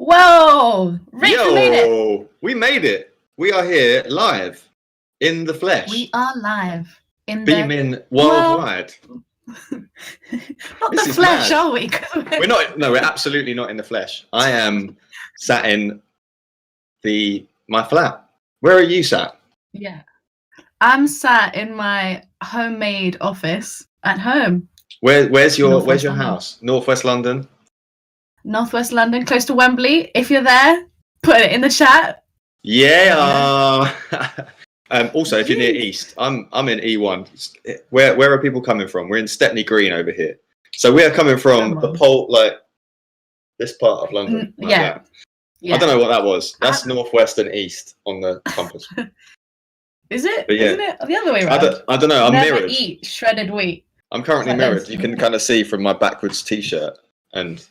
Whoa, Rich, we made it. Yo, we made it. We are here live in the flesh. We are live in beaming worldwide. Not the flesh, mad. are we? We're not. No, we're absolutely not in the flesh. I am sat in my flat. Where are you sat? Yeah, I'm sat in my homemade office at home. Where's your London. house? Northwest London. Northwest London, close to Wembley. If you're there, put it in the chat. Yeah. Also, if you're near East, I'm in E1. Where are people coming from? We're in Stepney Green over here. So we are coming from the pole, like this part of London. Like that. I don't know what that was. That's northwest and east on the compass. Is it? But yeah. Isn't it the other way around? I don't know. I'm Never mirrored. Eat shredded wheat. I'm currently mirrored. You can kind of see from my backwards t-shirt. And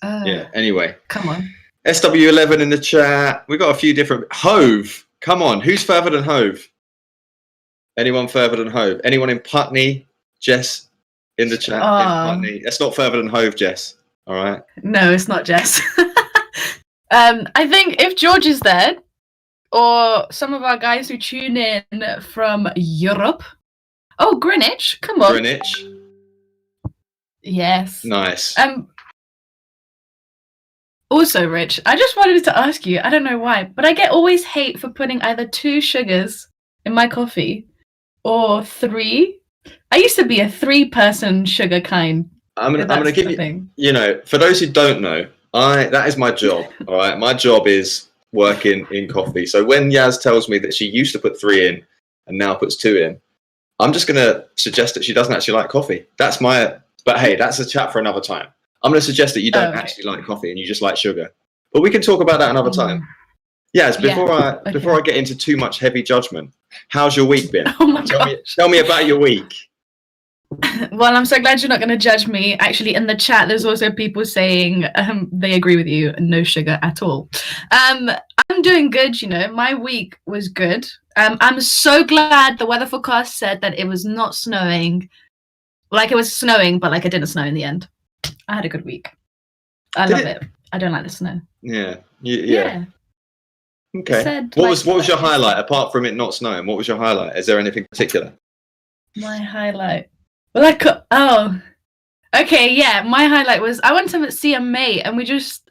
yeah, anyway. Come on. SW11 in the chat. We got a few different. Hove. Come on. Who's further than Hove? Anyone further than Hove? Anyone in Putney? Jess in the chat. In Putney. It's not further than Hove, Jess. All right. No, it's not Jess. I think if George is there, or some of our guys who tune in from Europe. Oh, Greenwich. Come on. Greenwich. Yes. Nice. Also, Rich, I just wanted to ask you, I don't know why, but I get always hate for putting either 2 sugars in my coffee or 3. I used to be a 3-person sugar kind. I'm gonna give you, for those who don't know, that is my job. All right. My job is working in coffee. So when Yaz tells me that she used to put 3 in and now puts 2 in, I'm just gonna suggest that she doesn't actually like coffee. But hey, that's a chat for another time. I'm going to suggest that you don't actually like coffee and you just like sugar. But we can talk about that another time. Yes, before I get into too much heavy judgment, how's your week been? Oh my gosh. Tell me about your week. Well, I'm so glad you're not going to judge me. Actually, in the chat, there's also people saying they agree with you, no sugar at all. I'm doing good, my week was good. I'm so glad the weather forecast said that it was not snowing. Like it was snowing, but like it didn't snow in the end. I had a good week. I love it. I don't like the snow. Yeah. Okay. What was your highlight apart from it not snowing? What was your highlight? Is there anything particular? My highlight. Well, okay, yeah. My highlight was I went to see a mate and we just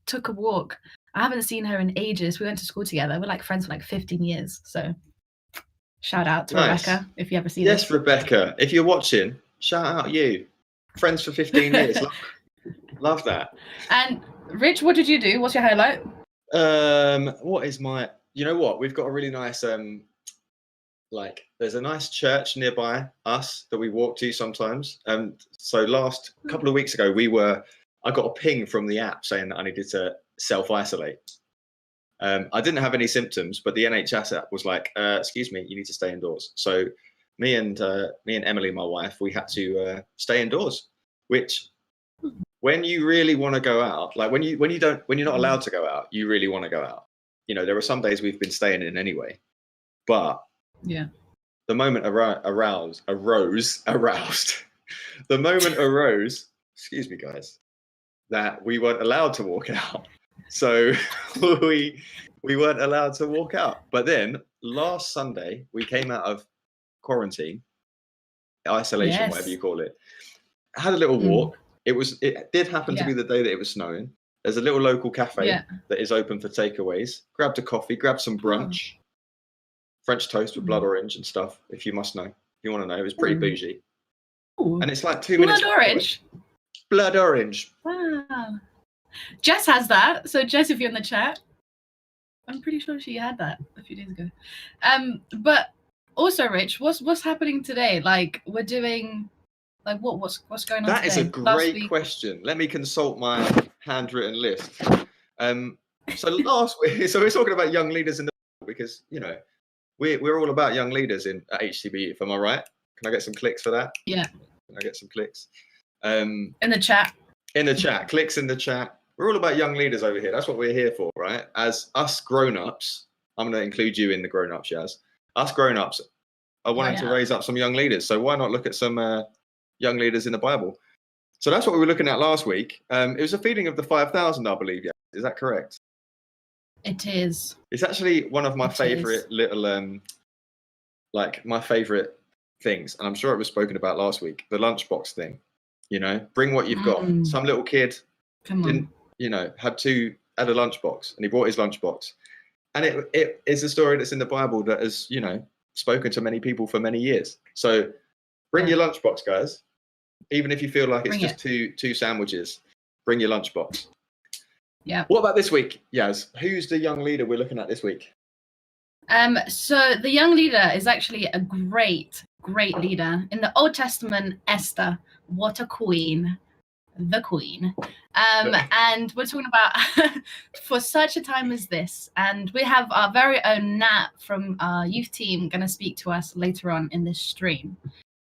took a walk. I haven't seen her in ages. We went to school together. We're like friends for like 15 years. So shout out to Rebecca if you ever see this. Yes, Rebecca. If you're watching, shout out you. Friends for 15 years. Love that. And Rich, what did you do? What's your highlight? What is my? You know what? We've got a really nice there's a nice church nearby us that we walk to sometimes. So last couple of weeks ago, I got a ping from the app saying that I needed to self-isolate. I didn't have any symptoms, but the NHS app was like, "Excuse me, you need to stay indoors." So me and Emily, my wife, we had to stay indoors. Which, when you really want to go out, like when you're not allowed to go out, you really want to go out. There are some days we've been staying in anyway, but the moment aroused. The moment arose. Excuse me, guys, that we weren't allowed to walk out. So we weren't allowed to walk out. But then last Sunday we came out of quarantine, isolation, whatever you call it. Had a little walk. It did happen to be the day that it was snowing. There's a little local cafe that is open for takeaways. Grabbed a coffee, grabbed some brunch, French toast with blood orange and stuff. If you must know, if you want to know, it was pretty bougie. And it's like 2 minutes. Blood orange. Blood orange. Wow. Jess has that. So Jess, if you're in the chat, I'm pretty sure she had that a few days ago. But also, Rich, what's happening today? Like we're doing. Like what's going on That today? Is a great question. Let me consult my handwritten list. So last week, so we're talking about young leaders in the because we're all about young leaders at HTB Youth. Am I right? Can I get some clicks for that? Yeah. Can I get some clicks? In the chat. In the chat, clicks in the chat. We're all about young leaders over here. That's what we're here for, right? As us grown-ups, I'm going to include you in the grown-ups, Yaz. Us grown-ups are wanting to raise up some young leaders. So why not look at some young leaders in the Bible? So that's what we were looking at last week. It was a feeding of the 5,000, I believe. Yeah. Is that correct? It is. It's actually one of my It is. favorite little, like my favorite things, and I'm sure it was spoken about last week. The lunchbox thing, you know, bring what you've got. Mm. Some little kid Come didn't, on. you know, had a lunchbox, and he brought his lunchbox, and it is a story that's in the Bible that has, you know, spoken to many people for many years. So bring your lunchbox, guys. Even if you feel like it's Bring just two sandwiches, bring your lunchbox. Yeah. What about this week, Yaz? Who's the young leader we're looking at this week? So the young leader is actually a great leader. In the Old Testament, Esther, what a queen. The queen. And we're talking about for such a time as this. And we have our very own Nat from our youth team going to speak to us later on in this stream.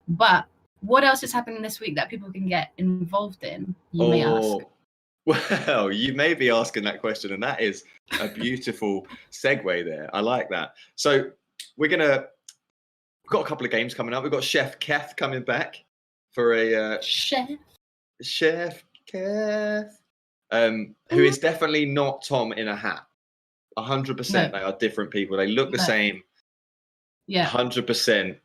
But what else is happening this week that people can get involved in, you may ask? Well, you may be asking that question, and that is a beautiful segue there. I like that. So we've got a couple of games coming up. We've got Chef Keth coming back for a Chef Keth, who is definitely not Tom in a hat. 100%. No. They are different people. They look the same. Yeah. 100%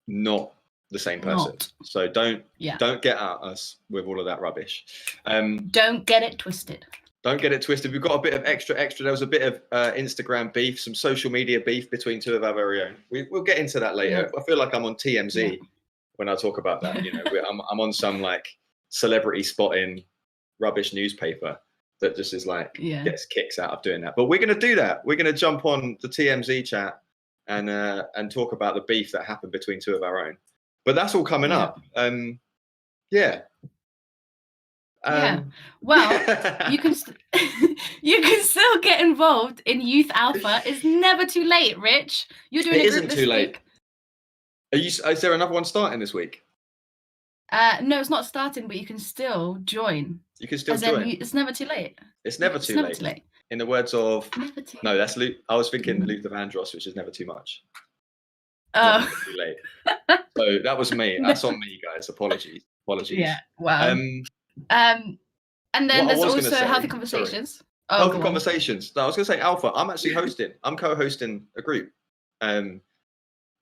not the same person. So don't get at us with all of that rubbish. Don't get it twisted. Don't get it twisted. We've got a bit of extra. There was a bit of Instagram beef, some social media beef between two of our very own. We'll get into that later. I feel like I'm on TMZ when I talk about that. You know, I'm on some like celebrity spotting rubbish newspaper that just is like gets kicks out of doing that. But we're going to do that. We're going to jump on the TMZ chat and talk about the beef that happened between two of our own. But that's all coming up. Well, you can you can still get involved in Youth Alpha. It's never too late, Rich. You're doing it a group isn't this too late. week. Is there another one starting this week? No, it's not starting, but you can still join. You can still join. It's never too late. It's never too late. In the words of that's Luke. I was thinking Luther Vandross, which is never too much. Oh, never too late. So that was me. That's on me, guys. Apologies. Yeah. Wow. And then there's also Healthy Conversations. Healthy Conversations. No, I was going to say Alpha. I'm actually hosting. I'm co-hosting a group on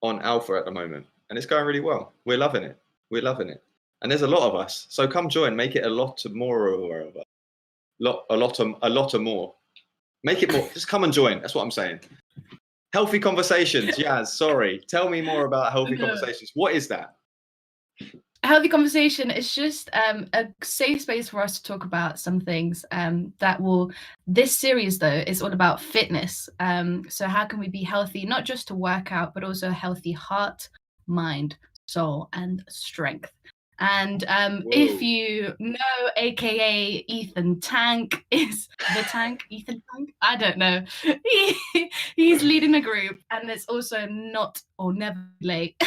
Alpha at the moment, and it's going really well. We're loving it. And there's a lot of us. So come join. Make it a lot more of us. A lot more. Make it more. Just come and join. That's what I'm saying. Healthy Conversations. Yaz, sorry. Tell me more about Healthy Conversations. What is that? A Healthy Conversation is just a safe space for us to talk about some things this series though is all about fitness. So how can we be healthy, not just to work out, but also a healthy heart, mind, soul, and strength. And if you know, aka Ethan Tank is the Tank. Ethan Tank? I don't know. He's leading a group, and it's also not or never late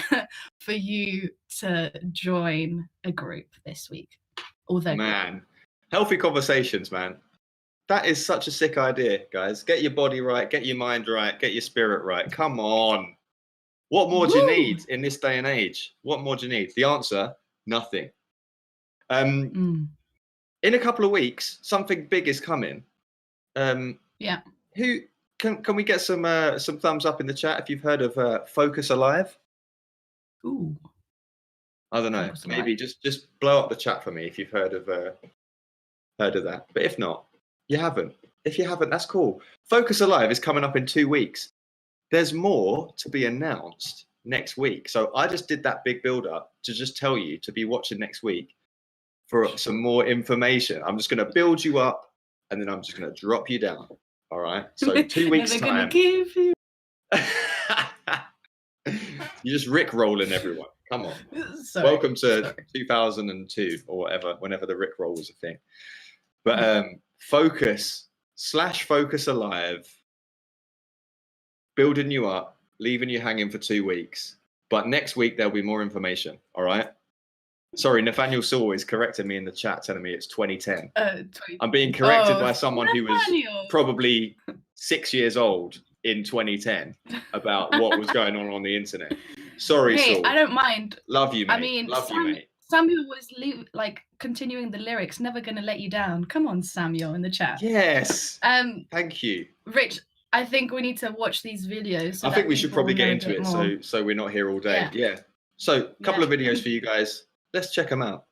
for you to join a group this week. Healthy Conversations, man. That is such a sick idea, guys. Get your body right, get your mind right, get your spirit right. Come on. What more do you need in this day and age? What more do you need? The answer: nothing. In a couple of weeks, something big is coming. Who can we get some thumbs up in the chat if you've heard of Focus Alive? Ooh. I don't know. Maybe just blow up the chat for me if you've heard of that. But if not, you haven't. If you haven't, that's cool. Focus Alive is coming up in 2 weeks. There's more to be announced next week. So I just did that big build up to just tell you to be watching next week for some more information. I'm just going to build you up and then I'm just going to drop you down. All right. So 2 weeks time. Give you. You're just Rickrolling everyone. Come on. Welcome to 2002 or whatever, whenever the Rickroll was a thing. But Focus Alive, building you up, leaving you hanging for 2 weeks. But next week, there'll be more information. All right. Sorry, Nathaniel Saul is correcting me in the chat, telling me it's 2010. I'm being corrected by someone who was probably 6 years old in 2010 about what was going on the internet. Sorry, Saul. I don't mind. Love you, mate. I mean, love you, mate. Samuel was like continuing the lyrics, never gonna let you down. Come on, Samuel, in the chat. Yes. Thank you. Rich, I think we need to watch these videos. So I think we should probably get into it more. so we're not here all day. Yeah. So a couple of videos for you guys. Let's check them out.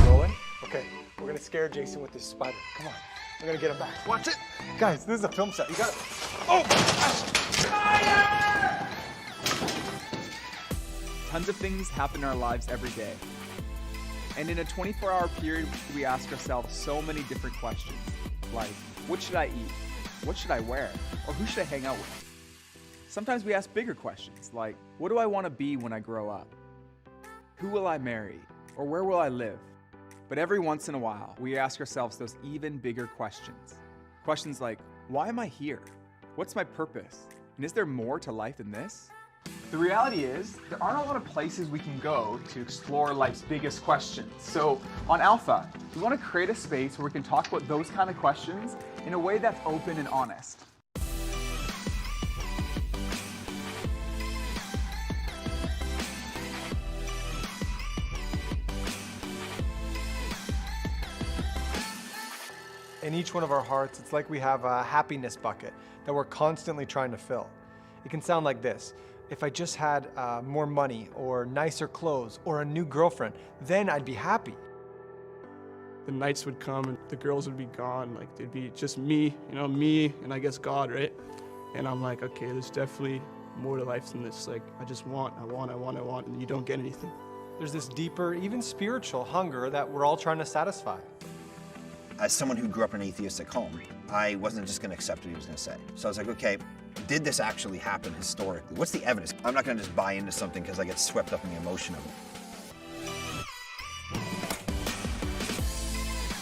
Rolling? Okay, we're gonna scare Jason with this spider. Come on, we're gonna get him back. Watch it! Guys, this is a film set. You gotta. Oh! Fire! Tons of things happen in our lives every day. And in a 24-hour period, we ask ourselves so many different questions. Like, what should I eat? What should I wear? Or who should I hang out with? Sometimes we ask bigger questions, like, what do I want to be when I grow up? Who will I marry? Or where will I live? But every once in a while, we ask ourselves those even bigger questions. Questions like, why am I here? What's my purpose? And is there more to life than this? The reality is, there aren't a lot of places we can go to explore life's biggest questions. So on Alpha, we want to create a space where we can talk about those kind of questions in a way that's open and honest. In each one of our hearts, it's like we have a happiness bucket that we're constantly trying to fill. It can sound like this. If I just had more money or nicer clothes or a new girlfriend, then I'd be happy. The nights would come and the girls would be gone. Like, it'd be just me, me and I guess God, right? And I'm like, okay, there's definitely more to life than this. Like, I just want, and you don't get anything. There's this deeper, even spiritual hunger that we're all trying to satisfy. As someone who grew up in an atheistic home, I wasn't just going to accept what he was going to say. So I was like, okay, did this actually happen historically? What's the evidence? I'm not going to just buy into something because I get swept up in the emotion of it.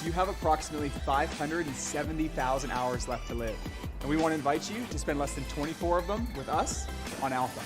You have approximately 570,000 hours left to live. And we want to invite you to spend less than 24 of them with us on Alpha.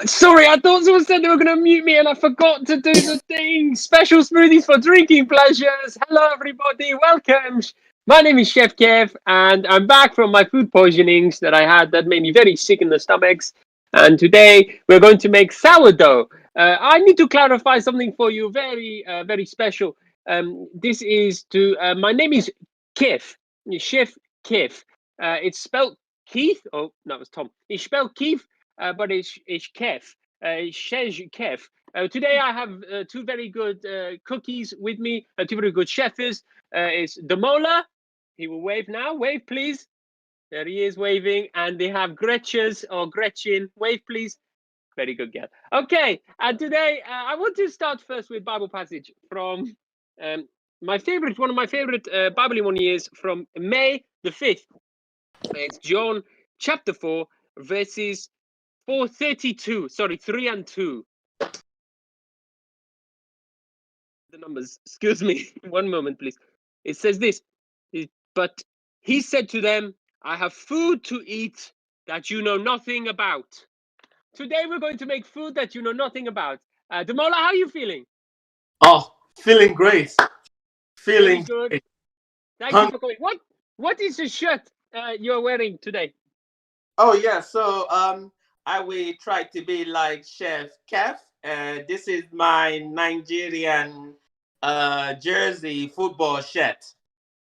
Sorry, I thought someone said they were going to mute me and I forgot to do the thing. Special smoothies for drinking pleasures. Hello, everybody. Welcome. My name is Chef Kev, and I'm back from my food poisonings that I had that made me very sick in the stomachs. And today we're going to make sourdough. I need to clarify something for you, very, very special. This is to, my name is Kev, Chef Kev. It's spelled Keith. Oh, no, it was Tom. It's spelled Keith. But it's Kev, Shej Kev. Today I have two very good cookies with me, two very good chefs. It's Damola, he will wave now, wave please. There he is waving, and they have Gretches or Gretchen, wave please. Very good girl. Okay, and today I want to start first with Bible passage from one of my favorite Bible in 1 years from May the 5th. It's John chapter 4, verses 432, sorry, 3 and 2. The numbers, excuse me, 1 moment, please. It says this, but he said to them, I have food to eat that you know nothing about. Today we're going to make food that you know nothing about. Damola, how are you feeling? Oh, feeling great. Feeling good. Great. Thank you for coming. What is the shirt you're wearing today? Oh, yeah, so I will try to be like Chef Kev. This is my Nigerian jersey football shirt.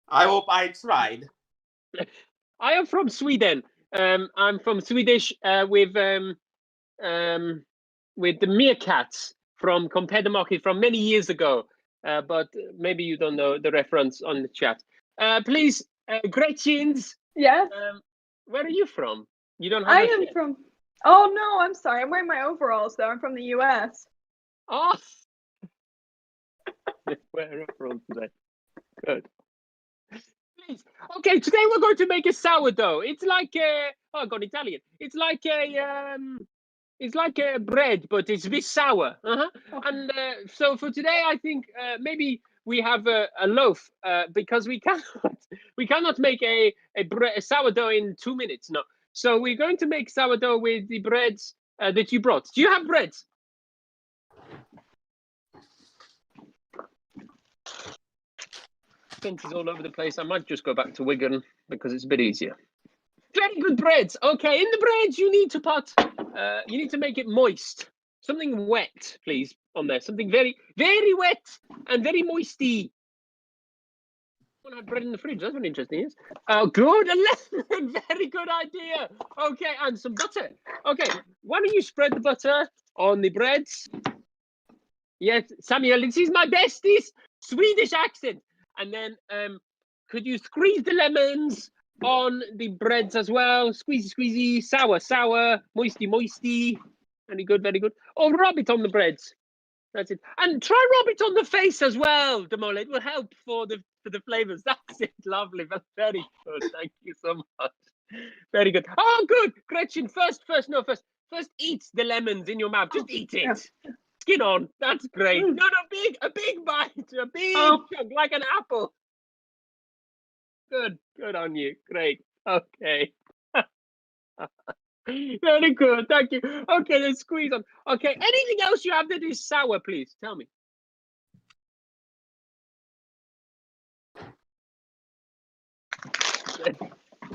I hope I tried. I am from Sweden. I'm from Swedish with the meerkats. from Compare the Market from many years ago, but maybe you don't know the reference on the chat. Please, Gretchens, Yes. where are you from? You don't have I a am shirt. from. Oh no, I'm sorry. I'm wearing my overalls though. I'm from the U.S. Oh, where are from today? Good. Please. Okay, today we're going to make a sourdough. It's like oh, I got Italian. It's like a bread, but it's a bit sour. Okay. And so for today, I think maybe we have a loaf because we cannot make a sourdough in 2 minutes. No. So we're going to make sourdough with the breads that you brought. Do you have breads? Fences all over the place. I might just go back to Wigan because it's a bit easier. Very good breads. Okay, in the breads you need to put, you need to make it moist. Something wet, please, on there. Something very, very wet and very moisty. I have bread in the fridge. That's very interesting. Yes. Oh, good. Very good idea. Okay, and some butter. Okay, why don't you spread the butter on the breads? Yes, Samuel, this is my bestest Swedish accent. And then, could you squeeze the lemons on the breads as well? Squeezy, squeezy, sour, sour, moisty, moisty. Very good, very good. Oh, rub it on the breads. That's it. And try rub it on the face as well, Demole. It will help for the flavors. That's it. Lovely. That's very good. Thank you so much. Very good. Oh, good. Gretchen, first eat the lemons in your mouth. Just eat it. Yeah. Skin on. That's great. Mm. No, a big bite. A big chunk, like an apple. Good. Good on you. Great. Okay. Very good. Thank you. Okay, let's squeeze on. Okay, anything else you have that is sour, please tell me.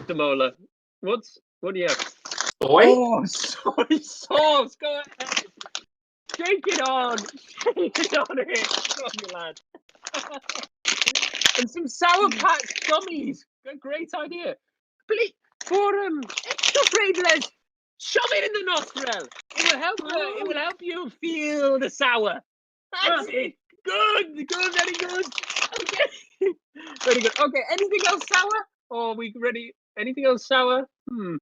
Demola, what do you have? Soy? Oh, soy sauce. Go ahead. Shake it on. Shake it on here. Go on, you lad. And some Sour Patch gummies. Great idea. Please, for extra flavors, shove it in the nostril. It will help. It will help you feel the sour. That's it. Good. Good. Very good. Okay. Very good. Okay. Anything else sour? Or are we ready? Anything else sour? I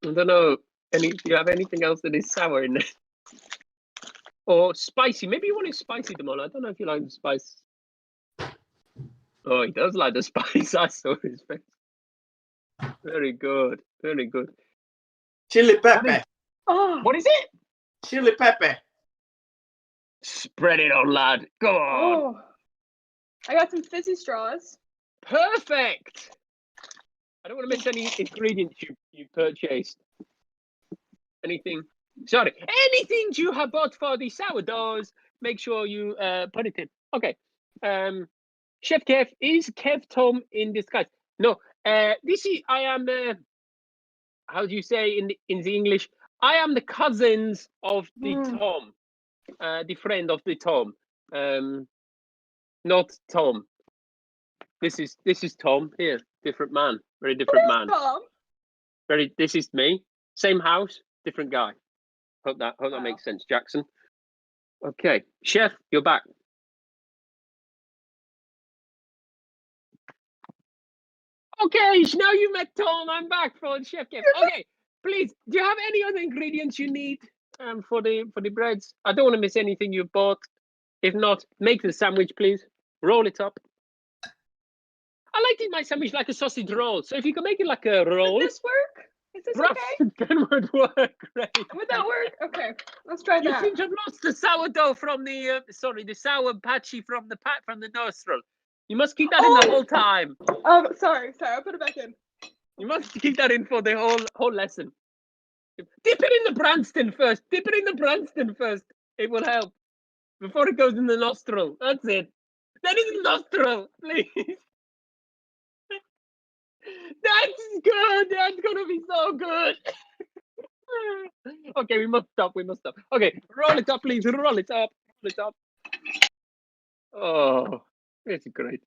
don't know. Do you have anything else that is sour in there? Or spicy? Maybe you want it spicy, Demola. I don't know if you like the spice. Oh, he does like the spice. I saw his face. Very good. Very good. Chili pepper. Oh, What is it? Chili pepper. Spread it on, lad. Go on. oh. I got some fizzy straws. Perfect. I don't want to miss any ingredients you purchased. Anything? Sorry. Anything you have bought for the sourdoughs, make sure you put it in. Okay. Chef Kev, is Kev Tom in disguise? No. This is I am. How do you say in the English? I am the cousins of the Tom, the friend of the Tom. Not Tom. This is Tom here. Different man. Very different man. Tom. This is me. Same house, different guy. Hope that Wow. makes sense, Jackson. Okay, Chef, you're back. Okay, now you met Tom. I'm back for Chef Kev. Okay, please, do you have any other ingredients you need for the breads? I don't want to miss anything you bought. If not, make the sandwich, please. Roll it up. I like to eat my sandwich like a sausage roll. So if you can make it like a roll. Would this work? Is this okay? That would work great. Would that work? Okay, let's try You that. seem to have lost the sourdough from the the sour patchy from the nostril. You must keep that in the whole time. Oh, sorry. I'll put it back in. You must keep that in for the whole lesson. Dip it in the Branston first. Dip it in the Branston first. It will help before it goes in the nostril. That's it. That is the nostril, please. That's good. That's gonna be so good. Okay, we must stop. Okay, roll it up, please. Roll it up. Oh, it's great.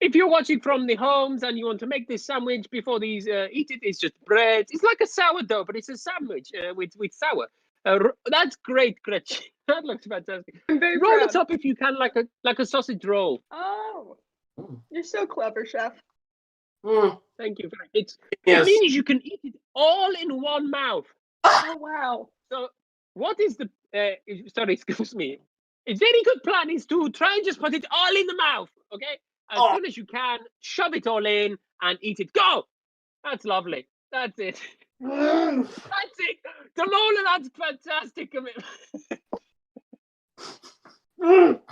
if you're watching from the homes and you want to make this sandwich before these eat it, it's just bread. It's like a sourdough, but it's a sandwich with sour. That's great, Gretchen. That looks fantastic. I'm very Roll proud. it up if you can, like a sausage roll. Oh, you're so clever, chef. Thank you. It Yes. means you can eat it all in one mouth. Oh wow. So what is the sorry, excuse me. A very good plan is to try and just put it all in the mouth, okay? As Oh. soon as you can, shove it all in and eat it. Go! That's lovely. That's it. That's it. Demola, that's fantastic. What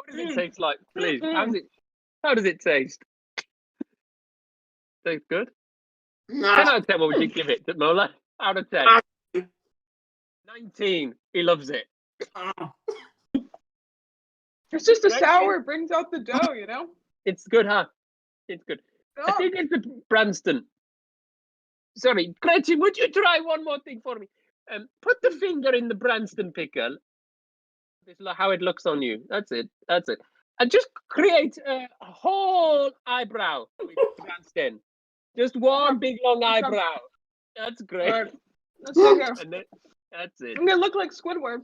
does it taste like, please? How does it taste? Tastes good? 10 out of 10, what would you give it, Demola? Out of 10. 19. He loves it. It's just a Gretchen? sour. It brings out the dough, you know. It's good, huh? It's good. I Oh, think it's the Branston. Sorry, Gretchen, would you try one more thing for me? Put the finger in the Branston pickle. This is how it looks on you. That's it. That's it. And just create a whole eyebrow with Branston. Just one big long eyebrow. That's great. alright. Let's see here. And then, that's it. I'm gonna look like Squidward.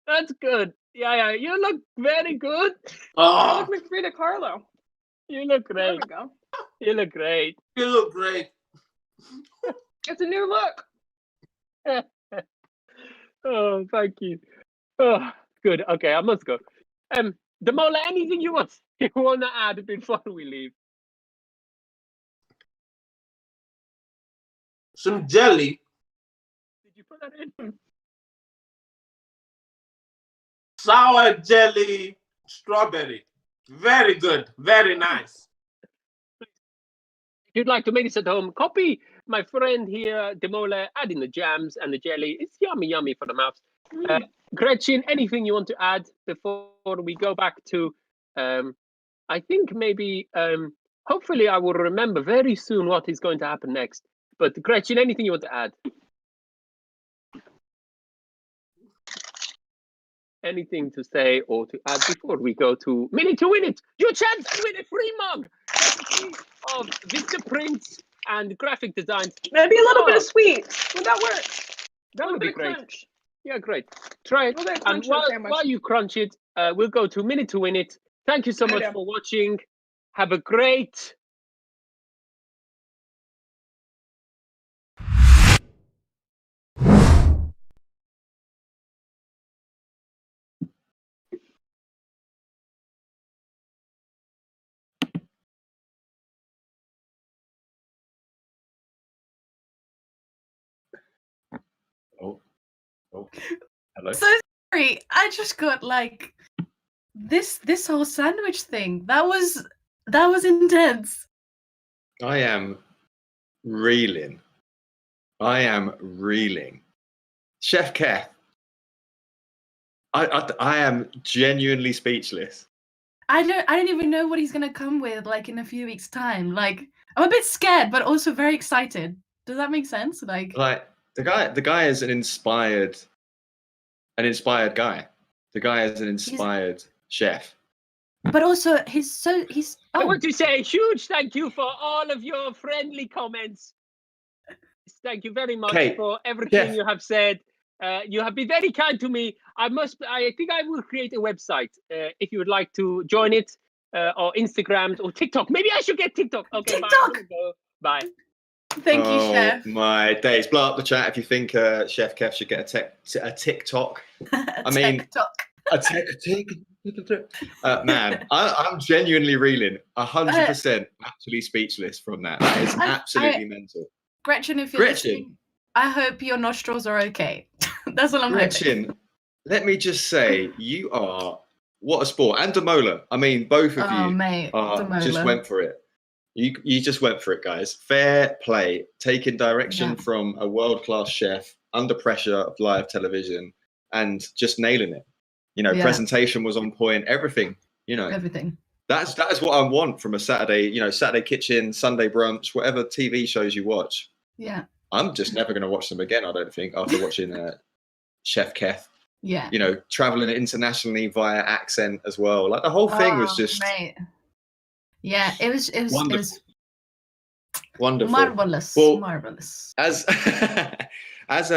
That's good. Yeah. You look very good. I Oh, look like Frida Kahlo. You look There great. we go. You look great. you look great. It's a new look. Oh, thank you. Oh, good. Okay, I must go. Demola, anything you want to add before we leave? Some jelly. Did you put that in? Sour jelly, strawberry. Very good. Very nice. If you'd like to make this at home, copy my friend here, Demola, add in the jams and the jelly. It's yummy for the mouth. Gretchen, anything you want to add before we go back to, I think maybe, hopefully I will remember very soon what is going to happen next. But Gretchen, anything you want to add? Anything to say or to add before we go to Minute to Win It? Your chance to win a free mug of Vista Prints and graphic designs. Maybe a little bit of sweet. Would that work? That a little would be bit of great. crunch. Yeah, great. Try it. A little bit of And crunch to the sandwich. while you crunch it, we'll go to Minute to Win It. Thank you so Good much idea. for watching. Have a great Oh, hello. So sorry, I just got like this whole sandwich thing. That was intense. I am reeling. I am reeling. Chef Kev, I am genuinely speechless. I don't even know what he's gonna come with like in a few weeks' time. Like I'm a bit scared, but also very excited. Does that make sense? Like The guy is an inspired guy. The guy is an inspired chef. but also he's I want to say a huge thank you for all of your friendly comments. Thank you very much Okay, for everything Jeff. you have said. You have been very kind to me. I think I will create a website if you would like to join it, or Instagram or TikTok. Maybe I should get TikTok. Okay, bye. I'm gonna go. Bye. Thank you, Chef. My days. Blow up the chat if you think Chef Kev should get a TikTok. I mean, TikTok. a man, I'm genuinely reeling. 100% actually speechless from that. That is absolutely mental. Gretchen, if you're listening, I hope your nostrils are okay. That's all I'm hoping. Gretchen, let me just say, you are what a sport. And Demola, I mean, both of you mate, just Demola. went for it. You just went for it, guys. Fair play, taking direction from a world-class chef under pressure of live television and just nailing it. You know, presentation was on point, everything, you know. Everything. That is what I want from a Saturday, you know, Saturday kitchen, Sunday brunch, whatever TV shows you watch. Yeah. I'm just never going to watch them again, I don't think, after watching Chef Kev. Yeah. You know, traveling internationally via accent as well. Like the whole thing was just mate. Yeah, it was Wonderful. marvelous. Well, marvelous. As as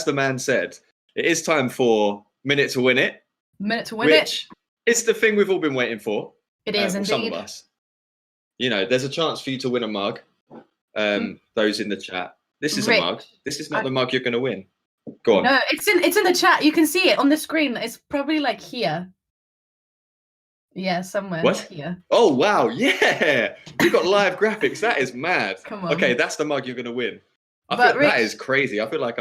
the man said, it is time for Minute to Win It, Minute to win it. which is the thing we've all been waiting for. It is for some of indeed. us. You know, there's a chance for you to win a mug. Those in the chat. This is Rick, a mug. This is not the mug you're going to win. Go on. No, it's in the chat. You can see it on the screen. It's probably like here. Yeah, somewhere What? here. Oh wow, yeah. We've got live graphics. That is mad. Come on. Okay, that's the mug you're going to win. I But feel that Rick- is crazy. I feel like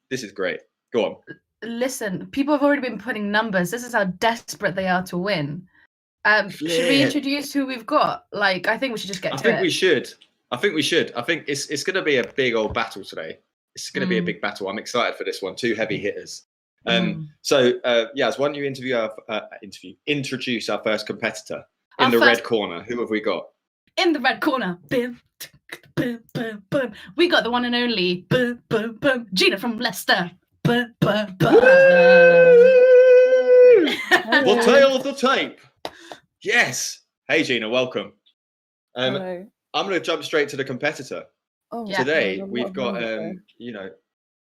this is great. Go on. Listen, people have already been putting numbers. This is how desperate they are to win. Should we Flip. introduce who we've got? Like, I think we should just get I to think it. we should. I think it's going to be a big old battle today. It's going to be a Mm. big battle. I'm excited for this one. Two heavy hitters. Mm. So, Yaz, why don't you introduce our first competitor in Our the first- red corner? Who have we got? In the red corner, boom, boom, boom, boom. We got the one and only, boom, boom, boom, Gina from Leicester. Boom, boom, boom. The tail of the tape. Yes. Hey, Gina, welcome. Hello. I'm going to jump straight to the competitor. Oh, Yeah. Today, God, we've what got, number?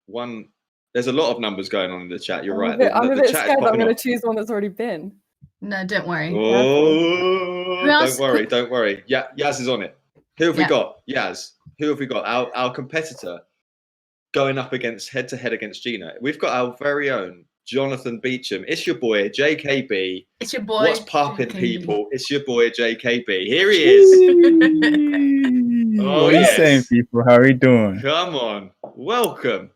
one. There's a lot of numbers going on in the chat. You're I'm right. a bit, I'm a The bit chat is scared that I'm popping going off. to choose one that's already been. No, don't worry. Oh, Who else? don't worry. Yeah, Yaz is on it. Who have we Yeah. got? Yaz. Who have we got? Our competitor going up head to head against Gina. We've got our very own Jonathan Beecham. It's your boy JKB. It's your boy. What's poppin', JKB. people? It's your boy JKB. Here he is. Oh, what are you saying, yes. people? How are you doing? Come on. Welcome.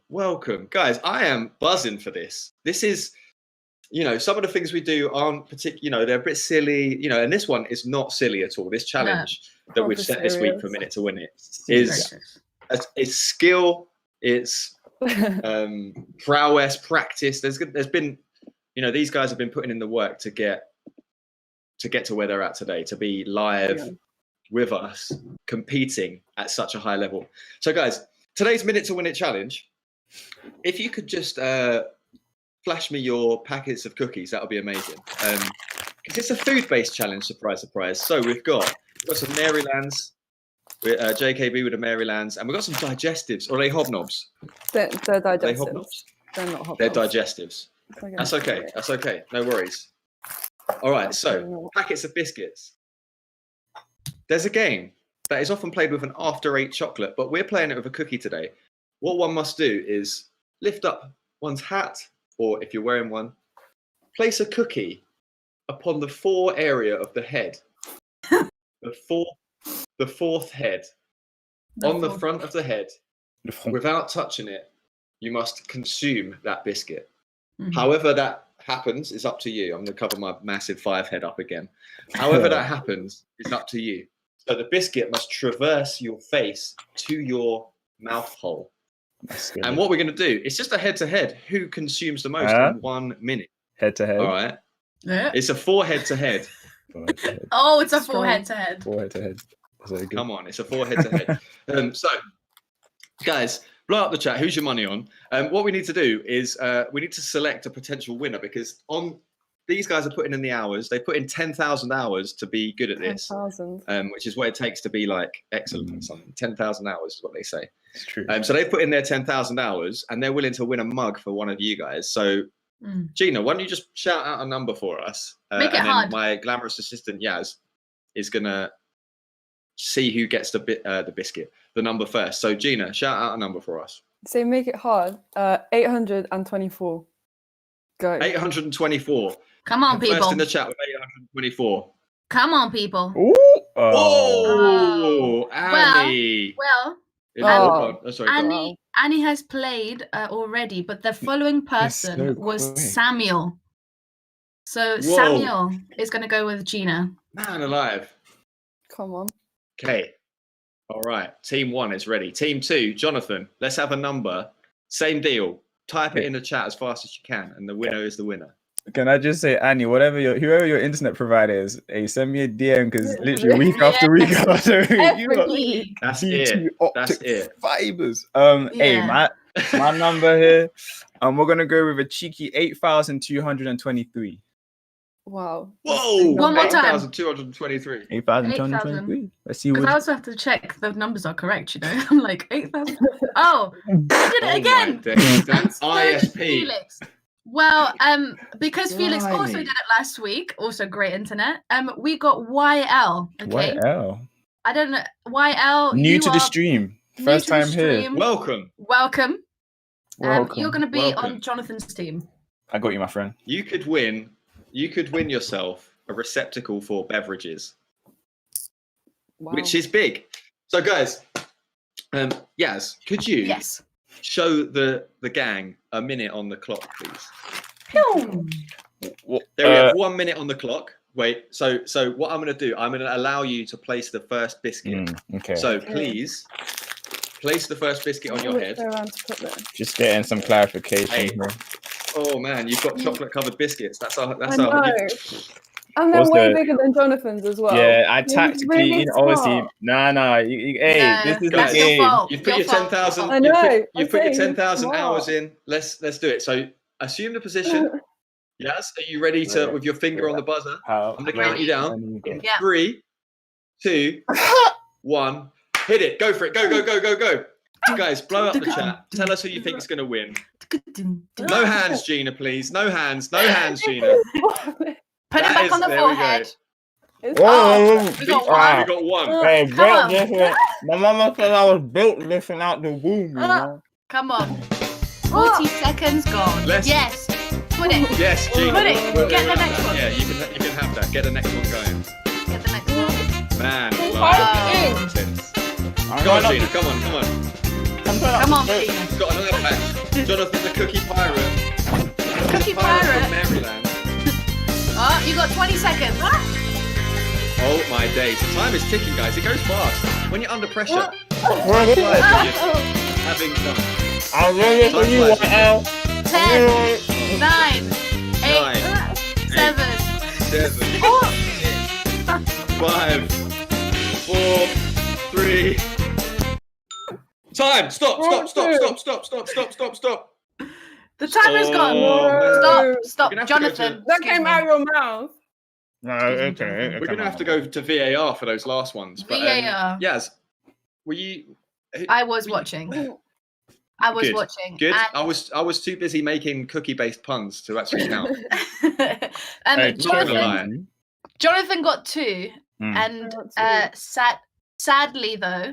Guys, I am buzzing for this. This is, some of the things we do aren't particular, they're a bit silly, and this one is not silly at all. This challenge that we've set this week for serious. Minute to Win It Very is serious. it's skill, it's prowess, practice. There's been, these guys have been putting in the work to get to where they're at today, to be live with us, competing at such a high level. So guys, today's Minute to Win It challenge, if you could just flash me your packets of cookies, that would be amazing. Because it's a food-based challenge, surprise, surprise. So we've got some Marylands, JKB with the Marylands, and we've got some digestives. Or are they hobnobs? They're Are they digestives. hobnobs? They're not hobnobs. They're digestives. It's like That's okay. That's okay. No worries. All right. So packets of biscuits. There's a game that is often played with an after-eight chocolate, but we're playing it with a cookie today. What one must do is lift up one's hat, or if you're wearing one, place a cookie upon the fore area of the head. the fourth head. On the front of the head, without touching it, you must consume that biscuit. Mhm. However that happens is up to you. I'm going to cover my massive 5 head up again. However that happens is up to you. So the biscuit must traverse your face to your mouth hole. And what we're going to do, it's just a head-to-head. Who consumes the most in 1 minute? Head to head. All right. Yeah. It's a 4 head-to-head. Oh, it's a full Strong. head-to-head. 4 head to head. That's very good. Come on, it's a 4 head-to-head. So, guys, blow up the chat. Who's your money on? What we need to do is we need to select a potential winner, because these guys are putting in the hours. They put in 10,000 hours to be good at this, 10,000. which is what it takes to be like excellent at something. 10,000 hours is what they say. It's true. So they've put in their 10,000 hours, and they're willing to win a mug for one of you guys. So, Gina, why don't you just shout out a number for us? Make it and hard. then my glamorous assistant Yaz is gonna see who gets the biscuit, the number first. So, Gina, shout out a number for us. So make it hard. 824. Go. 824. Come on, First people. in the chat with 824. Come on, people. Ooh. Oh, Annie. Well, Go on. Oh. Sorry, go on. Annie has played already, but the following person so was quick. Samuel. So Whoa. Samuel is going to go with Gina. Man alive. Come on. Okay. All right. Team 1 is ready. Team 2, Jonathan, let's have a number. Same deal. Type it in the chat as fast as you can, and the winner is the winner. Can I just say, Annie, whoever your internet provider is, hey, send me a DM, because literally week after week after week, you Every got week. That's BT it. optic That's it. fibers. Hey, Yeah. my number here, we're gonna go with a cheeky 8,223. Wow. Whoa! One more time. 8,223. 8,223. Let's see Because I what. also have to check the numbers are correct, you know. I'm like 8,000. Oh, I did it Oh again. my days. And That's so did ISP. Felix. Well, because Felix also Blimey. did it last week, also great internet. We got YL. Okay. YL. I don't know. YL. New you to the are stream. new First to the time here. stream. Welcome. Welcome. Welcome. You're going to be Welcome. on Jonathan's team. I got you, my friend. You could win yourself a receptacle for beverages, Wow. which is big. So guys, Yaz, could you Yes. show the gang a minute on the clock, please? What, There we have 1 minute on the clock. Wait, so what I'm going to do, I'm going to allow you to place the first biscuit. okay. So please place the first biscuit on your head. Just getting some clarification Hey. here. Oh man, you've got chocolate covered biscuits. That's I our. know. And they're What's way the- bigger than Jonathan's as well. Yeah, I This is tactically, really obviously, smart. nah. Hey, No, this is the that's your game. fault. You've put Your your fault. 10,000. I know, You've I'm put your saying 10,000 smart. hours in. Let's do it. So assume the position. Yes. Are you ready to with your finger on the buzzer? How? I'm gonna count you down. In Yeah. 3, 2, 1. Hit it. Go for it. Go. Guys, blow up the chat. Tell us who you think is going to win. No hands, Gina, please. No hands, Gina. Put it That back is- on the there we go. forehead. It's Oh, We got Ah, one. we got one. hey, Come built on. different. My mama said I was built different out the womb, you know? Come on. 40 seconds gone. Let's- Yes. Put it. Yes, Gina. Put it. We'll Get do the it. next one. Yeah, you can have that. Get the next one going. Get the next one. Man, Wow. nonsense. I'm Go on, going Gina. up- Come on. Come on, Gina. Got an iPad. Jonathan the Cookie Pirate. Cookie From pirate. Maryland. Oh, you got 20 seconds. Oh my days. The time is ticking, guys. It goes fast. When you're under pressure. Well, Having fun. I'm ready for you, YL. 10, 9, 8, 9, 7. 7, 5, 4, 3. Time. Stop. The timer's gone. Oh, Stop. We're gonna have to go Jonathan. That excuse came me. out of your mouth. No, okay. We're gonna have to go to VAR for those last ones. But, VAR. Yaz, were you? I was watching. I was Good. watching. Good. And- I was too busy making cookie-based puns to actually count. Hey, not gonna lie. Jonathan got 2, Hmm. and I got 2. sadly though,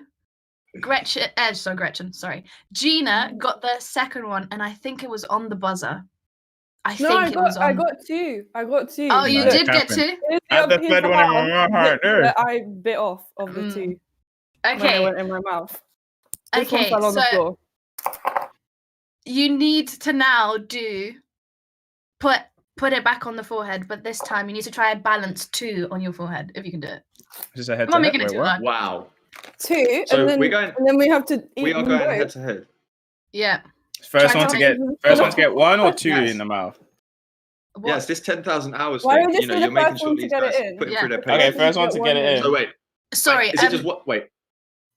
Gina got the second one, and I think it was on the buzzer. I No, think I it was got, on. I got 2. I got 2. Oh, you No, did get Catherine. 2. Here's At the here's third the one in half my heart, there. that I bit off of the Mm. 2 when Okay. it went in my mouth. This Okay. one fell on the So floor. you need to now put it back on the forehead, but this time you need to try and balance 2 on your forehead if you can do it. Just a head I'm not to head. making it Wait, too what? hard. Wow. 2, So and then we're going. and then we have to eat We are them going both. head to head. Yeah. First Try one to to get- get 1 or 2 Yes. in the mouth. What? Yes, this 10,000 hours Why thing. don't they You know, say you're the making first sure one to these get it guys in? put it Yeah. through their Okay, paces. first one to get it in. So wait. Sorry. Is it just what? Wait.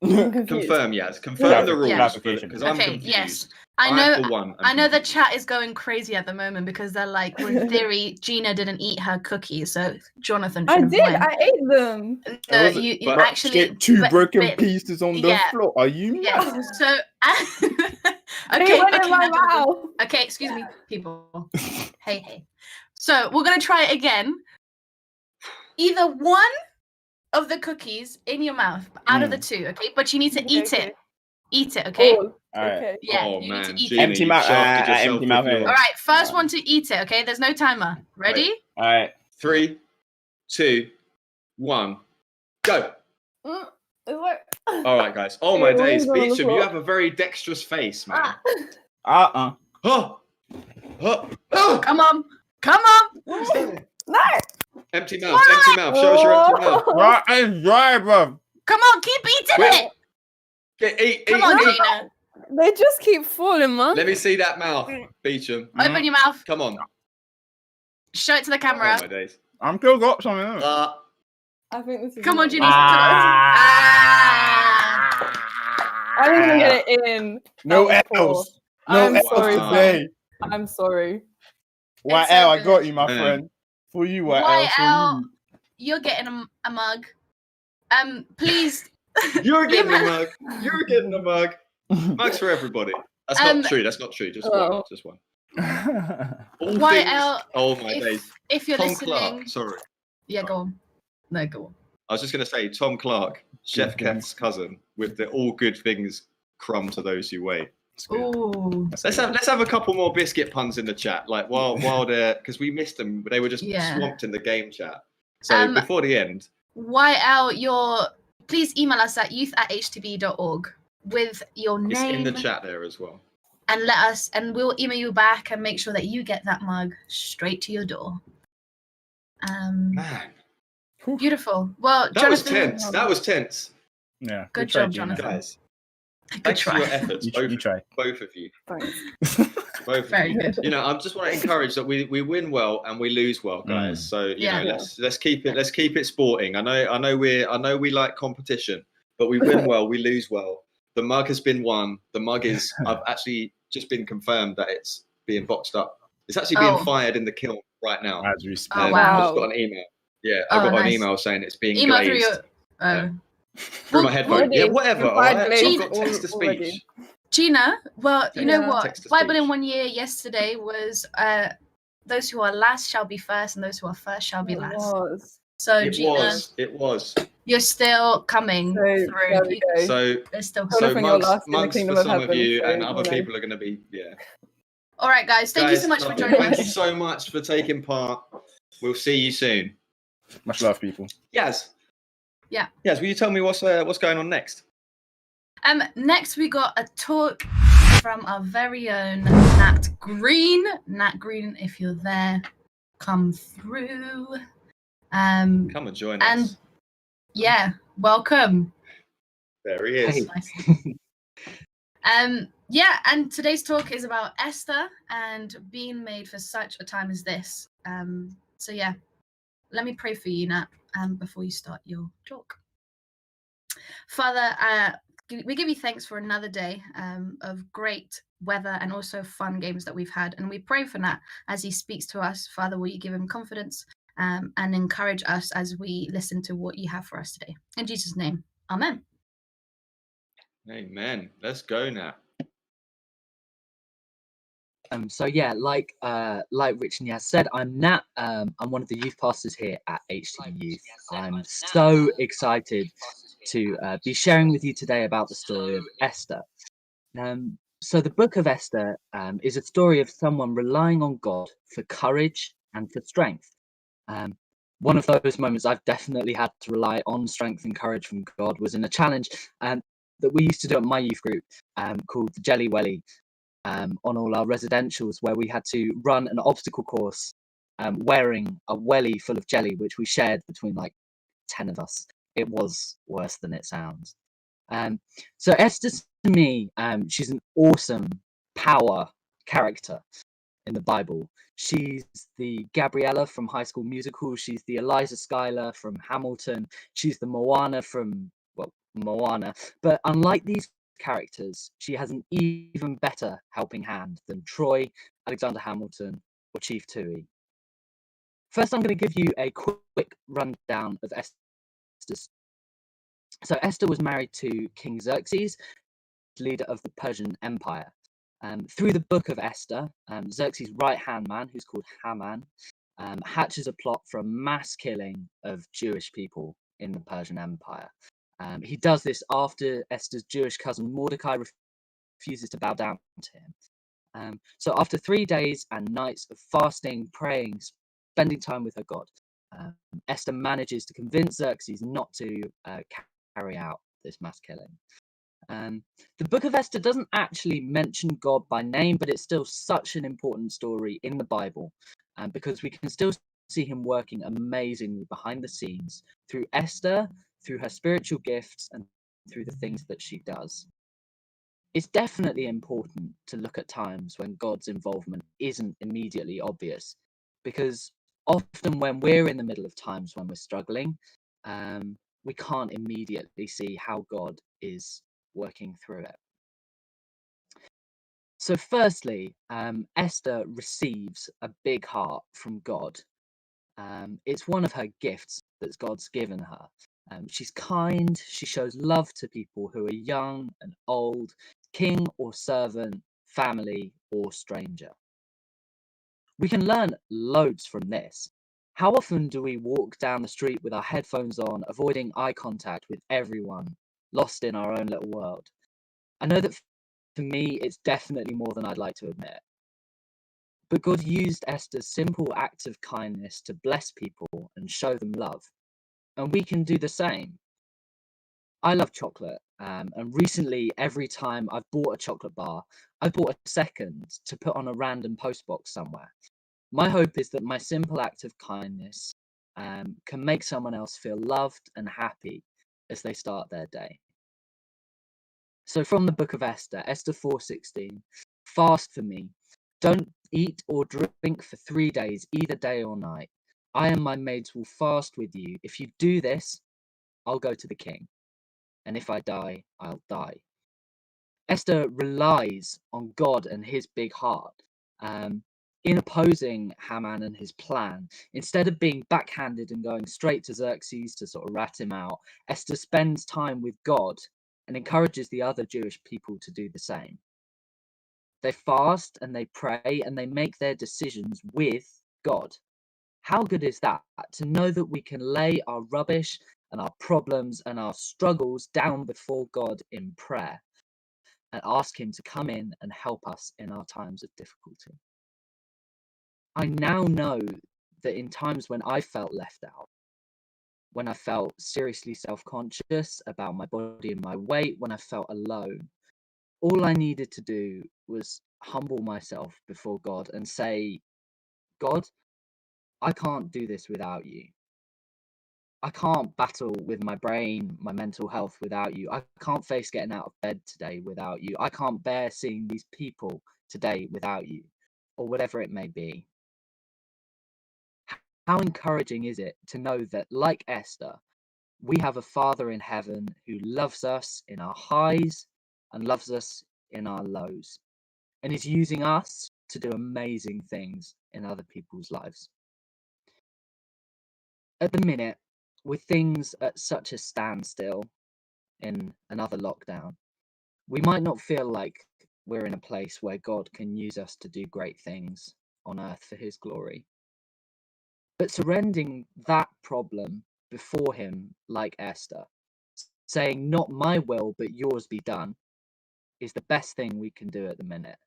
I'm confused. Confirm, Yaz. Confirm the rules. Clarification. Because I'm Okay, confused. yes. I know. for one, I know the confused. chat is going crazy at the moment because they're like, well, in theory, Gina didn't eat her cookies, so Jonathan I should did. win. I ate them. No, Was it- you but- actually Get 2 but- broken bit- pieces on the yeah. floor. Are you mad? Yes. So They okay, went okay, in my now, Jonathan. mouth. Okay, excuse me, people. Hey. So we're gonna try it again. Either one of the cookies in your mouth out of the 2, okay? But you need to eat Okay. it. Eat it, okay? All. Alright. Okay. Yeah, Oh you man, need to eat Gina, it. Empty you've mouth- shafted yourself empty with mouth, your- yeah. All right, first one to eat it, okay? There's no timer. Ready? Alright. 3, 2, 1, go. Mm, it's like All right, guys. Oh my Yeah, what days, is on the Beecham, you floor? have a very dexterous face, man. ah. Oh, oh. Come on. Come on. No. Empty mouth, empty mouth. Show us your empty mouth. Right, it's dry, bro. Come on, keep eating Wait. it. Get, eat, Come eat, on, eat. Gina. They just keep falling, man. Let me see that mouth, Beecham. Open your mouth. Come on. Show it to the Oh camera. my days. I'm still got something. Uh, I think this is. Come on, not- Gina. I didn't even get it in. No That was L's. poor. No I'm L's sorry, Wow. today. I'm sorry. YL, so I got good. you, my Man. friend. For you, YL. For YL, you. you're getting a mug. Please. You're getting a email- mug. You're getting a mug. Mugs for everybody. That's not true. That's not true. Just one. Just one. All things. YL, Oh my days. if you're Tom listening. Clark. Sorry. Yeah, go on. No, go on. I was just going to say Tom Clark, Chef Keth's cousin, with the all good things crumb to those who wait. Ooh. Let's have a couple more biscuit puns in the chat, like while they're, because we missed them. They were just swamped in the game chat. So before the end. YL, please email us at youth@htv.org with your name. It's in the chat there as well. And let us, and we'll email you back and make sure that you get that mug straight to your door. Man. Beautiful. Well, that was tense. That was tense. Yeah. Good job, Jonathan. Guys, good thanks try. for your efforts. Both of you. Thanks. Both Very good. You know, I just want to encourage that we win well and we lose well, guys. So you know, let's keep it sporting. I know we like competition, but we win well, we lose well. The mug has been won. The mug is. I've actually just been confirmed that it's being boxed up. It's actually being fired in the kiln right now. As we speak. I've just got an email. Yeah, I got an email saying it's being email glazed. Through my headphone. Yeah, whatever. All right? I've got text to speech. Gina, well, you know what? Text to Bible in speech. 1 year yesterday was those who are last shall be first, and those who are first shall be last. So, Gina, It was. you're still coming through. So there's still mugs for some of you, and other people are going to be, All right, guys. Thank you so much for joining Thank you us. so much for taking part. We'll see you soon. Much love, people. Yes. Yeah. Yes. Will you tell me what's going on next? Next we got a talk from our very own Nat Green. Nat Green, if you're there, come through. Come and join us. And yeah, welcome. There he is. Yeah, and today's talk is about Esther and being made for such a time as this. So yeah, let me pray for you, Nat, before you start your talk. Father, we give you thanks for another day of great weather and also fun games that we've had. And we pray for Nat as he speaks to us. Father, will you give him confidence and encourage us as we listen to what you have for us today. In Jesus' name, amen. Amen. Let's go now. So yeah, like Rich and Yaz said, I'm Nat. I'm one of the youth pastors here at HTV Youth. I'm so excited to be sharing with you today about the story of Esther. So the book of Esther is a story of someone relying on God for courage and for strength. One of those moments I've definitely had to rely on strength and courage from God was in a challenge that we used to do at my youth group called the Jelly Welly. On all our residentials, where we had to run an obstacle course wearing a welly full of jelly, which we shared between like 10 of us. It was worse than it sounds. So Esther, to me, she's an awesome power character in the Bible. She's the Gabriella from High School Musical. She's the Eliza Schuyler from Hamilton. She's the Moana from, Moana. But unlike these characters, she has an even better helping hand than Troy, Alexander Hamilton, or Chief Tui. First, I'm going to give you a quick rundown of Esther. So Esther was married to King Xerxes, leader of the Persian Empire. Through the book of Esther, Xerxes' right-hand man, who's called Haman, hatches a plot for a mass killing of Jewish people in the Persian Empire. He does this after Esther's Jewish cousin Mordecai refuses to bow down to him. So after 3 days and nights of fasting, praying, spending time with her God, Esther manages to convince Xerxes not to carry out this mass killing. The book of Esther doesn't actually mention God by name, but it's still such an important story in the Bible because we can still see him working amazingly behind the scenes through Esther, through her spiritual gifts, and through the things that she does. It's definitely important to look at times when God's involvement isn't immediately obvious, because often when we're in the middle of times when we're struggling, we can't immediately see how God is working through it. So firstly, Esther receives a big heart from God. It's one of her gifts that God's given her. She's kind, she shows love to people who are young and old, king or servant, family or stranger. We can learn loads from this. How often do we walk down the street with our headphones on, avoiding eye contact with everyone, lost in our own little world? I know that for me, it's definitely more than I'd like to admit. But God used Esther's simple acts of kindness to bless people and show them love. And we can do the same. I love chocolate. And recently, every time I've bought a chocolate bar, I bought a second to put on a random postbox somewhere. My hope is that my simple act of kindness can make someone else feel loved and happy as they start their day. So from the book of Esther, Esther 4:16, fast for me. Don't eat or drink for 3 days, either day or night. I and my maids will fast with you. If you do this, I'll go to the king. And if I die, I'll die. Esther relies on God and his big heart. In opposing Haman and his plan, instead of being backhanded and going straight to Xerxes to sort of rat him out, Esther spends time with God and encourages the other Jewish people to do the same. They fast and they pray and they make their decisions with God. How good is that? To know that we can lay our rubbish and our problems and our struggles down before God in prayer and ask him to come in and help us in our times of difficulty. I now know that in times when I felt left out, when I felt seriously self-conscious about my body and my weight, when I felt alone, all I needed to do was humble myself before God and say, God, I can't do this without you. I can't battle with my brain, my mental health without you. I can't face getting out of bed today without you. I can't bear seeing these people today without you, or whatever it may be. How encouraging is it to know that, like Esther, we have a Father in heaven who loves us in our highs and loves us in our lows, and is using us to do amazing things in other people's lives. At the minute, with things at such a standstill in another lockdown, we might not feel like we're in a place where God can use us to do great things on earth for his glory. But surrendering that problem before him, like Esther, saying, not my will, but yours be done, is the best thing we can do at the minute.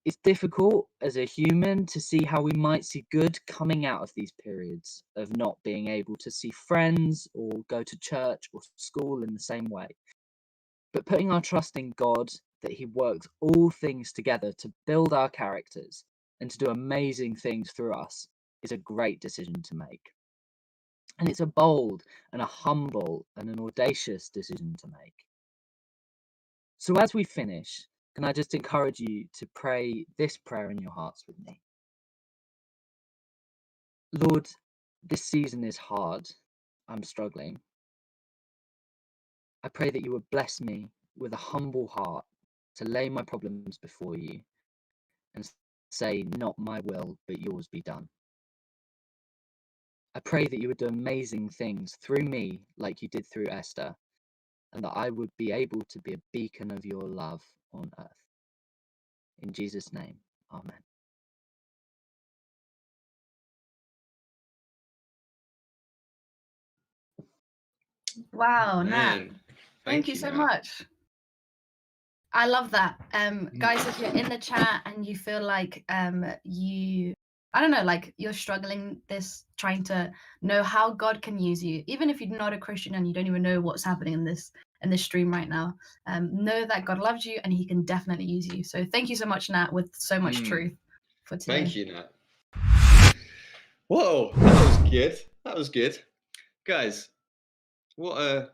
It's difficult as a human to see how we might see good coming out of these periods of not being able to see friends or go to church or school in the same way. But putting our trust in God, that he works all things together to build our characters and to do amazing things through us, is a great decision to make. And it's a bold and a humble and an audacious decision to make. So as we finish, can I just encourage you to pray this prayer in your hearts with me? Lord, this season is hard. I'm struggling. I pray that you would bless me with a humble heart to lay my problems before you and say, not my will, but yours be done. I pray that you would do amazing things through me like you did through Esther, and that I would be able to be a beacon of your love on earth. In Jesus' name, amen. Wow, Nat. Man, Thank you so Nat. much. I love that. Guys, if you're in the chat and you feel like I don't know, like you're struggling trying to know how God can use you, even if you're not a Christian and you don't even know what's happening in this stream right now, know that God loves you and he can definitely use you. So thank you so much, Nat, with so much truth for today. Thank you, Nat. Whoa, that was good. That was good. Guys, what a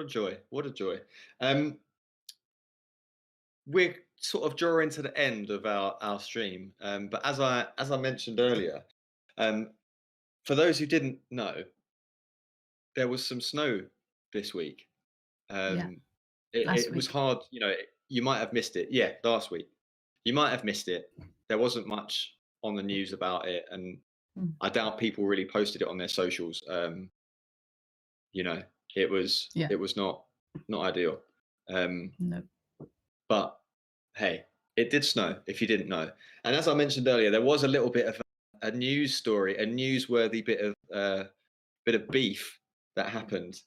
joy. What a joy. We're sort of drawing to the end of our stream. But as I mentioned earlier, for those who didn't know, there was some snow this week. It was hard, you might have missed it. Yeah, last week. You might have missed it. There wasn't much on the news about it, and Mm. I doubt people really posted it on their socials. You know, it was not ideal. No. But hey, it did snow, if you didn't know. And as I mentioned earlier, there was a little bit of a news story, a newsworthy bit of beef that happened.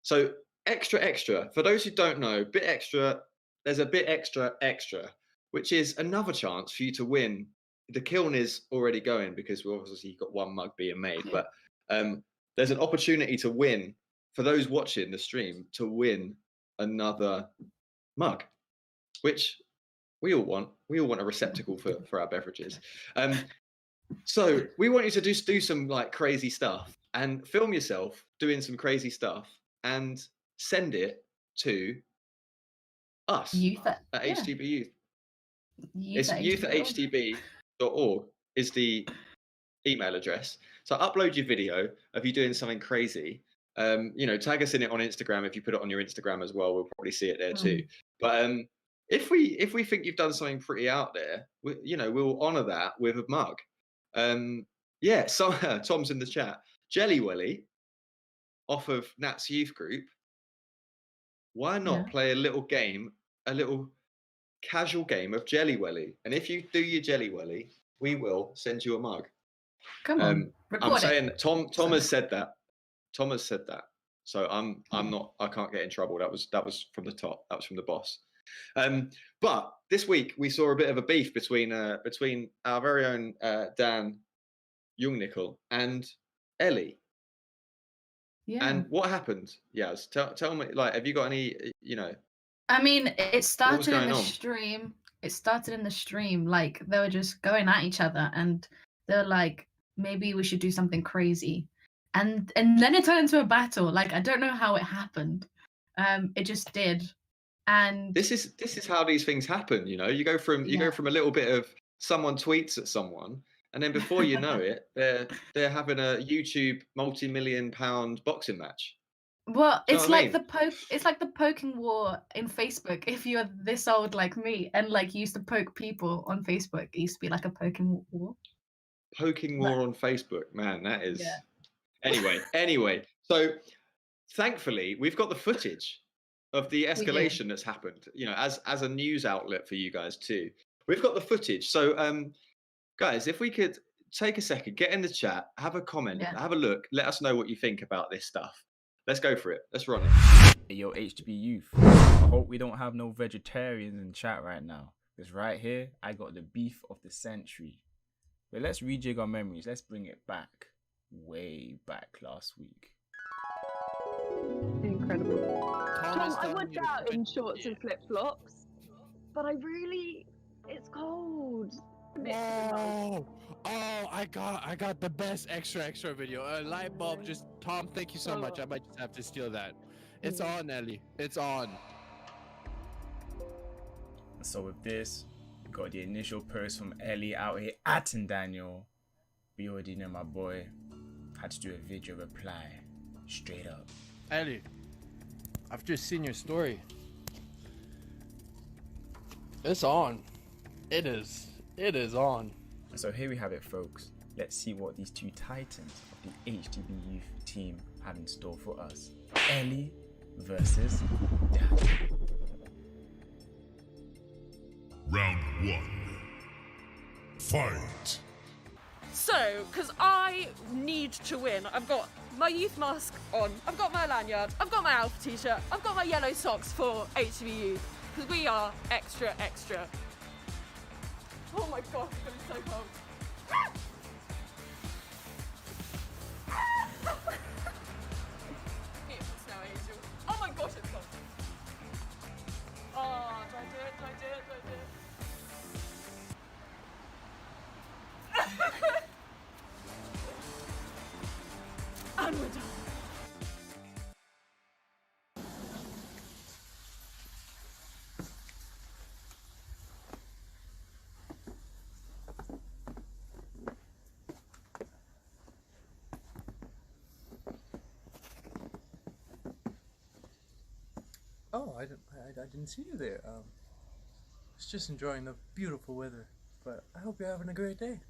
So extra. For those who don't know, bit extra. There's a bit extra, which is another chance for you to win. The kiln is already going because we obviously got one mug being made, but there's an opportunity to win for those watching the stream to win another mug, which we all want. We all want a receptacle for our beverages. So we want you to just do some like crazy stuff and film yourself doing some crazy stuff and send it to us at HTB Youth. It's youth@htb.org is the email address. So upload your video of you doing something crazy. You know, tag us in it on Instagram. If you put it on your Instagram as well, we'll probably see it there too. But if we think you've done something pretty out there, we'll honour that with a mug. Yeah, so Tom's in the chat. Jelly Welly off of Nat's youth group. Why not play a little game, a little casual game of Jelly Welly? And if you do your Jelly Welly, we will send you a mug. Come on, I'm saying Tom has said that. Tom has said that. So I'm not. I can't get in trouble. That was from the top. That was from the boss. But this week we saw a bit of a beef between our very own Dan Jungnickel and Ellie. Yeah. And what happened? Yes, tell me. Like, have you got any? I mean, it started in the on? stream. It started in the stream. Like they were just going at each other, and they were like, maybe we should do something crazy. And then it turned into a battle. Like I don't know how it happened. It just did. And this is how these things happen. You know, you go from a little bit of someone tweets at someone, and then before you know it, they're having a YouTube multi-million-pound boxing match. Well, Do you know it's what I like mean? it's like the poking war in Facebook. If you're this old like me and like used to poke people on Facebook, it used to be like a poking war. Poking war on Facebook, man, that is. Yeah. Anyway, so thankfully we've got the footage of the escalation that's happened. You know, as a news outlet for you guys too. We've got the footage. So, guys, if we could take a second, get in the chat, have a comment, have a look, let us know what you think about this stuff. Let's go for it. Let's run it. Hey, yo, HTB Youth. I hope we don't have no vegetarians in chat right now. Because right here, I got the beef of the century. But let's rejig our memories. Let's bring it back. Way back last week. Incredible. Tom, I would go out in shorts and flip-flops, but it's cold. Oh, I got the best extra video. A light bulb. Just Tom, thank you so much. I might just have to steal that. It's on, Ellie. It's on. So with this, we got the initial post from Ellie out here at Daniel. We already know my boy had to do a video reply straight up. Ellie, I've just seen your story. It's on. It is on. So here we have it, folks. Let's see what these two titans of the HTB Youth team have in store for us. Ellie versus Dan. Round 1. Fight. So, because I need to win, I've got my youth mask on, I've got my lanyard, I've got my Alpha t-shirt, I've got my yellow socks for HTB Youth, because we are extra. Oh my gosh, it's going to be so cold. Beautiful snow angel. Oh my gosh, it's cold. Oh, do I do it? And we're done. Oh, I didn't see you there. I was just enjoying the beautiful weather, but I hope you're having a great day.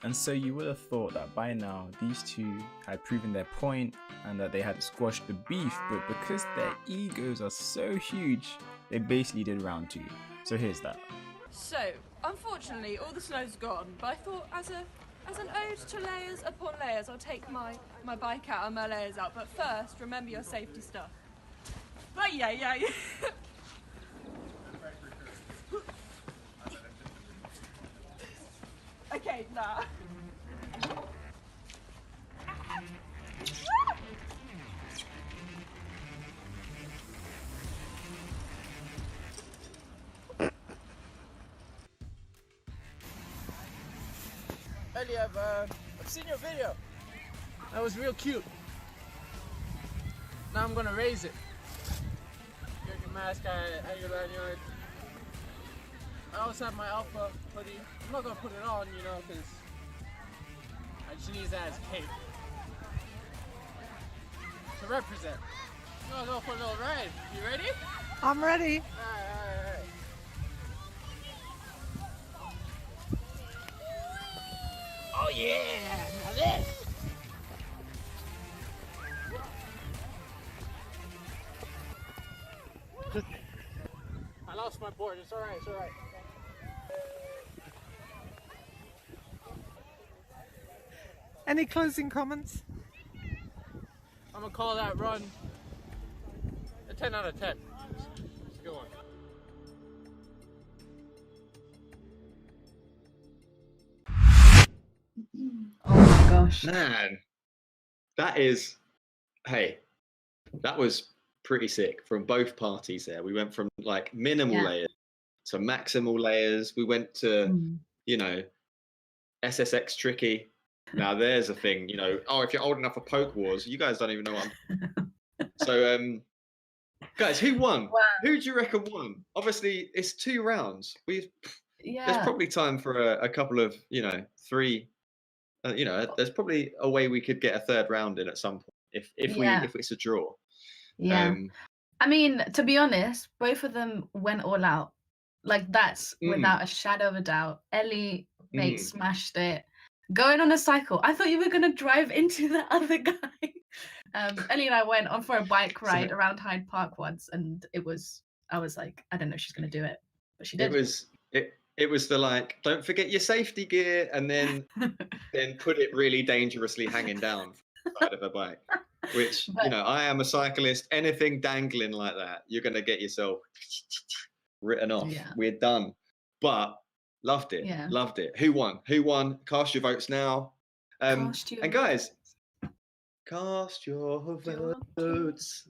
And so you would have thought that by now these two had proven their point and that they had squashed the beef, but because their egos are so huge, they basically did round 2. So here's that. So, unfortunately, all the snow's gone, but I thought as an ode to layers upon layers, I'll take my bike out and my layers out. But first, remember your safety stuff. But yeah. Okay, nah. Ellie, I've seen your video. That was real cute. Now I'm gonna raise it. Get your mask, at your lanyard. I also have my Alpha hoodie. I'm not gonna put it on, you know, because I just use that as cape. To represent. I'm gonna go for a little ride. You ready? I'm ready. Alright. Oh yeah! Now this! I lost my board. It's alright, it's alright. Any closing comments? I'm gonna call that run a 10 out of 10. It's a good one. Oh my gosh. Man, that is, hey, that was pretty sick from both parties there. We went from like minimal layers to maximal layers. We went to, you know, SSX tricky. Now there's a thing, you know, oh, if you're old enough for Poke Wars, you guys don't even know what I'm... So, guys, who won? Wow. Who do you reckon won? Obviously, it's 2 rounds. There's Yeah. probably time for a couple of, you know, 3... you know, there's probably a way we could get a 3rd round in at some point if it's a draw. Yeah. I mean, to be honest, both of them went all out. Like that's without a shadow of a doubt. Ellie, mate, smashed it. Going on a cycle. I thought you were gonna drive into the other guy. Ellie and I went on for a bike ride around Hyde Park once, and I was like, I don't know if she's gonna do it, but she did. It was the like, don't forget your safety gear, and then put it really dangerously hanging down from the side of a bike. Which, you know, I am a cyclist. Anything dangling like that, you're gonna get yourself written off. Yeah. We're done. But loved it. Yeah. Loved it. Who won? Who won? Cast your votes now. Cast your and guys, cast your votes.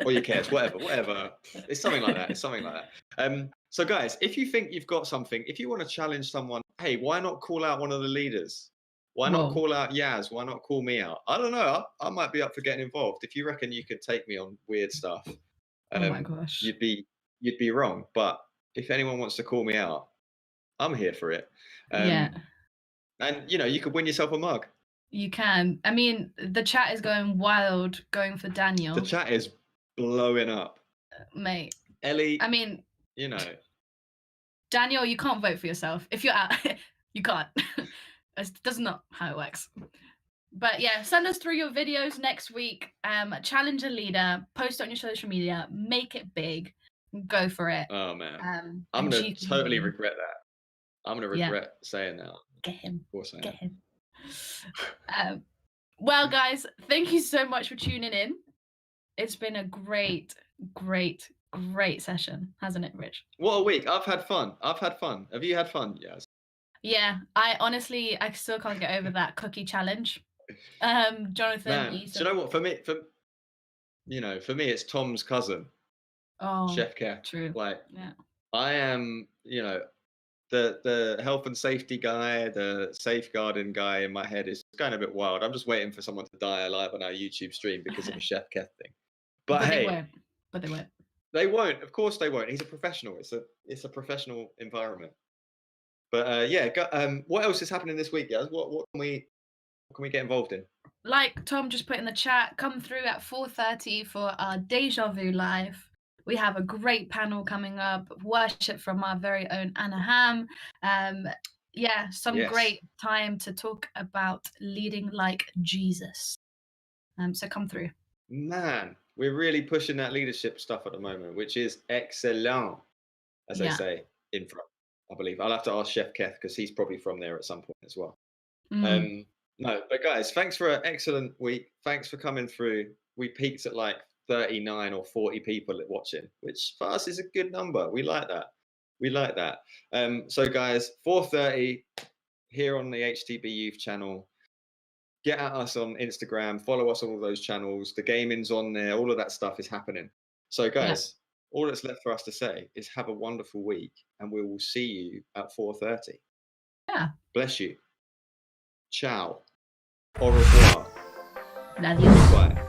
Or your cares, whatever. It's something like that. It's something like that. So guys, if you think you've got something, if you want to challenge someone, hey, why not call out one of the leaders? Why not call out Yaz? Why not call me out? I don't know. I might be up for getting involved. If you reckon you could take me on weird stuff, Oh my gosh. you'd be wrong. But if anyone wants to call me out, I'm here for it. Yeah. And you know, you could win yourself a mug. You can. I mean, the chat is going wild, going for Daniel. The chat is blowing up. Mate. Ellie, I mean, you know, Daniel, you can't vote for yourself. If you're out, you can't. That's not how it works. But yeah, send us through your videos next week. Challenge a leader, post it on your social media, make it big, go for it. Oh man, I'm and gonna cheat totally him. regret that. I'm gonna regret saying that. Get him. Of course I am. Get him. Well, guys, thank you so much for tuning in. It's been a great session, hasn't it, Rich? What a week! I've had fun. Have you had fun? Yes. Yeah, I still can't get over that cookie challenge. Jonathan, Man, do you know what? For me, it's Tom's cousin, Chef Kev. True. Like, yeah. I am, you know, the health and safety guy, the safeguarding guy in my head is going a bit wild. I'm just waiting for someone to die alive on our YouTube stream because of a Chef Kev thing. But hey, they won't. They won't. Of course they won't. He's a professional. It's a professional environment. But what else is happening this week, guys? What can we get involved in? Like Tom just put in the chat, come through at 4:30 for our Deja Vu live. We have a great panel coming up, worship from our very own Anna Ham. yeah, some Yes. great time to talk about leading like Jesus. So come through. Man, we're really pushing that leadership stuff at the moment, which is excellent, as they Yeah. say in France, I believe. I'll have to ask Chef Keth because he's probably from there at some point as well. Mm. No, but guys, thanks for an excellent week. Thanks for coming through. We peaked at like 39 or 40 people watching, which for us is a good number. We like that. We like that. So guys, 4:30 here on the HTB Youth channel. Get at us on Instagram, follow us on all those channels. The gaming's on there, all of that stuff is happening. So guys, all that's left for us to say is have a wonderful week and we will see you at 4:30. Yeah. Bless you. Ciao. Au revoir. Adios. Bye.